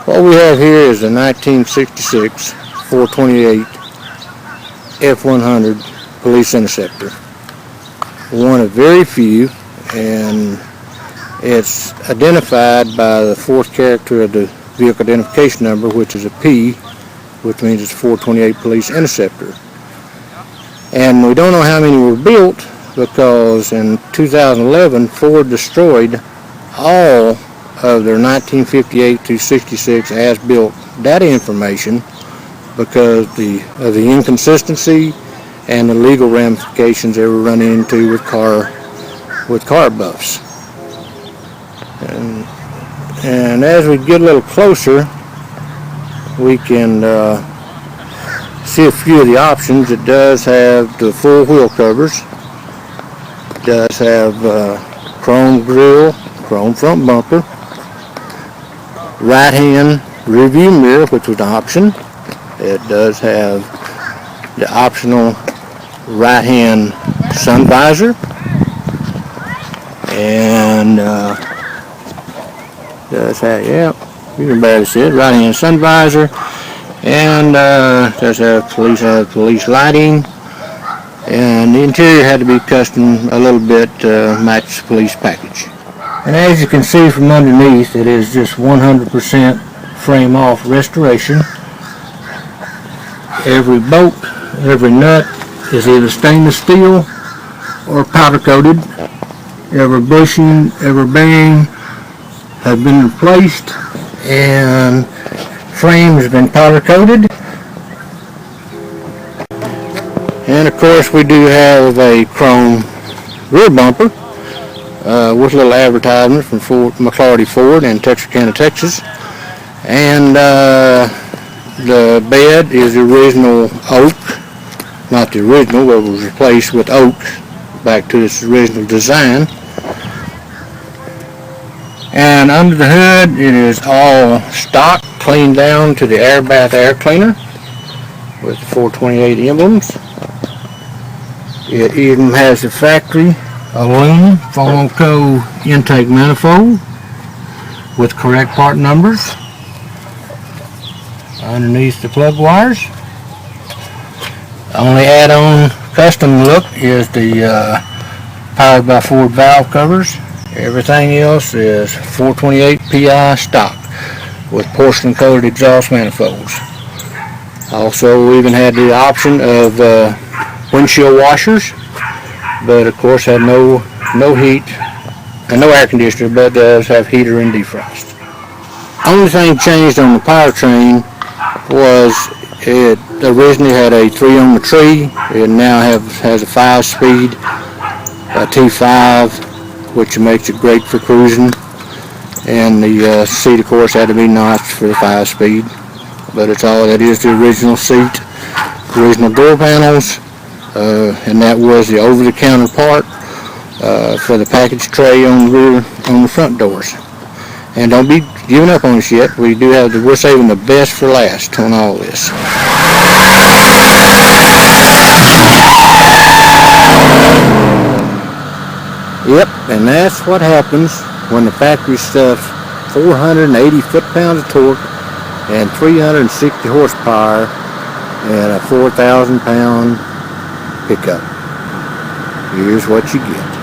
What we have here is a 1966 428 F100 Police Interceptor. One of very few, and it's identified by the fourth character of the vehicle identification number, which is a P, which means it's 428 Police Interceptor. And we don't know how many were built because in 2011 Ford destroyed all of their 1958 to 66 as-built data information because of the inconsistency and the legal ramifications they were running into with car buffs. And as we get a little closer, we can see a few of the options. It does have the full wheel covers. It does have chrome grille, chrome front bumper, right-hand rear view mirror, which was an option. It does have the optional right-hand sun visor, and does have, yeah, you can barely see it, right-hand sun visor, and does have police lighting, and the interior had to be custom a little bit to match the police package. And as you can see from underneath, it is just 100% frame off restoration. Every bolt, every nut is either stainless steel or powder coated. Every bushing, every bearing has been replaced, and frame has been powder coated. And of course we do have a chrome rear bumper with a little advertisement from McClarty Ford in Texarkana, Texas. And the bed is the original oak, not the original, but it was replaced with oak back to its original design. And under the hood, it is all stock, cleaned down to the air bath air cleaner with the 428 emblems. It even has the factory aluminum Foam-Co intake manifold with correct part numbers underneath the plug wires. The only add-on custom look is the powered by Ford valve covers. Everything else is 428 PI stock with porcelain coated exhaust manifolds. Also, we even had the option of windshield washers, but of course had no heat and no air conditioner, but does have heater and defrost. Only thing changed on the powertrain was it originally had a 3 on the tree. It now has a 5-speed, a T5, which makes it great for cruising. And the seat, of course, had to be notched for the 5-speed. But it's all that is the original seat, original door panels, and that was the over-the-counter part for the package tray on the front doors. And don't be giving up on us yet. We're saving the best for last on all this. Yep, and that's what happens when the factory stuffs 480 foot-pounds of torque and 360 horsepower in a 4,000-pound pickup. Here's what you get.